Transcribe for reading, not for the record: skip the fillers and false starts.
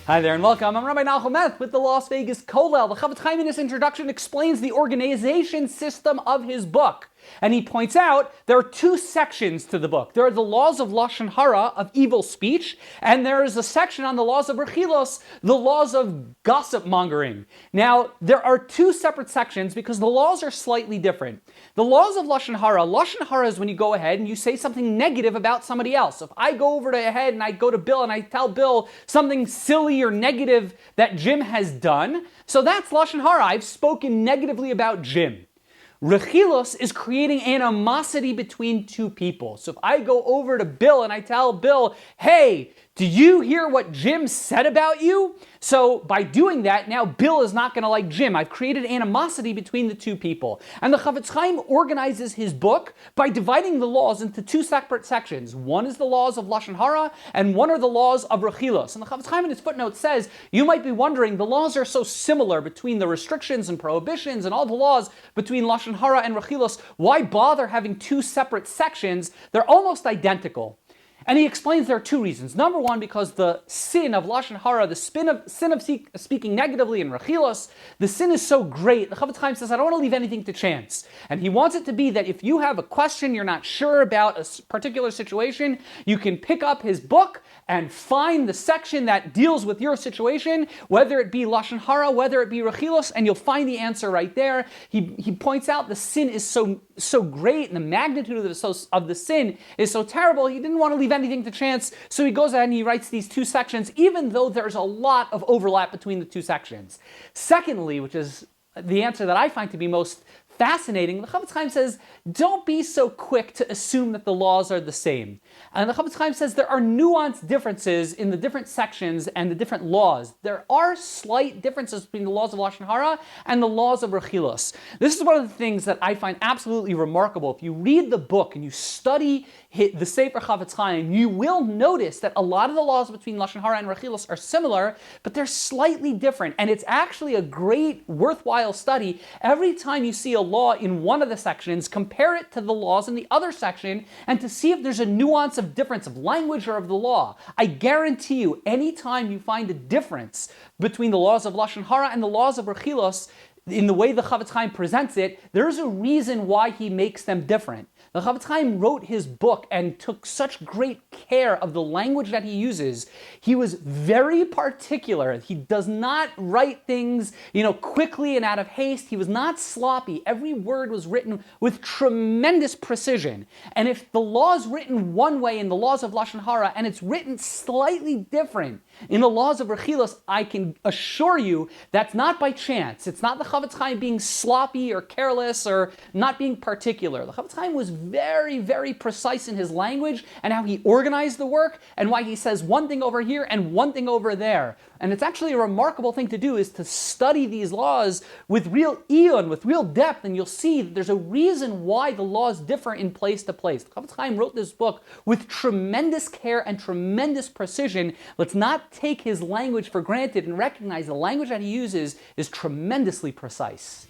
Hi there and welcome. I'm Rabbi Nachum Meth with the Las Vegas Kollel. The Chofetz Chaim in his introduction explains the organization system of his book. And he points out there are two sections to the book. There are the laws of Lashon Hara, of evil speech, and there is a section on the laws of Rechilos, the laws of gossip mongering. Now, there are two separate sections because the laws are slightly different. The laws of Lashon Hara is when you go ahead and you say something negative about somebody else. If I go over ahead and I go to Bill and I tell Bill something silly or negative that Jim has done, so that's Lashon Hara. I've spoken negatively about Jim. Rechilos is creating animosity between two people. So if I go over to Bill and I tell Bill, hey, do you hear what Jim said about you? So by doing that, now Bill is not going to like Jim. I've created animosity between the two people. And the Chofetz Chaim organizes his book by dividing the laws into two separate sections. One is the laws of Lashon Hara, and one are the laws of Rechilos. And the Chofetz Chaim in his footnote says, you might be wondering, the laws are so similar between the restrictions and prohibitions and all the laws between Lashon Hara and Rechilos. Why bother having two separate sections? They're almost identical. And he explains there are two reasons. Number one, because the sin of Lashon Hara, the sin of speaking negatively in Rechilos, the sin is so great. The Chofetz Chaim says, I don't want to leave anything to chance. And he wants it to be that if you have a question, you're not sure about a particular situation, you can pick up his book and find the section that deals with your situation, whether it be Lashon Hara, whether it be Rechilos, and you'll find the answer right there. He points out the sin is so great, and the magnitude of the sin is so terrible, he didn't want to leave anything to chance, so he goes ahead and he writes these two sections, even though there's a lot of overlap between the two sections. Secondly, which is the answer that I find to be most fascinating, the Chofetz Chaim says, don't be so quick to assume that the laws are the same. And the Chofetz Chaim says there are nuanced differences in the different sections and the different laws. There are slight differences between the laws of Lashon Hara and the laws of Rechilos. This is one of the things that I find absolutely remarkable. If you read the book and you study the Sefer Chofetz Chaim, you will notice that a lot of the laws between Lashon Hara and Rechilos are similar, but they're slightly different. And it's actually a great, worthwhile study. Every time you see a law in one of the sections, compare it to the laws in the other section, and to see if there's a nuance of difference of language or of the law. I guarantee you, anytime you find a difference between the laws of Lashon Hara and the laws of Rechilos, in the way the Chofetz Chaim presents it, there's a reason why he makes them different. The Chofetz Chaim wrote his book and took such great care of the language that he uses. He was very particular. He does not write things, quickly and out of haste. He was not sloppy. Every word was written with tremendous precision. And if the law is written one way in the laws of Lashon Hara and it's written slightly different in the laws of Rechilos, I can assure you that's not by chance. It's not the Chofetz Chaim being sloppy or careless or not being particular. The Chofetz Chaim was very, very precise in his language and how he organized the work and why he says one thing over here and one thing over there. And it's actually a remarkable thing to do is to study these laws with real eon, with real depth, and you'll see that there's a reason why the laws differ in place to place. The Chofetz Chaim wrote this book with tremendous care and tremendous precision. Let's not take his language for granted and recognize the language that he uses is tremendously precise.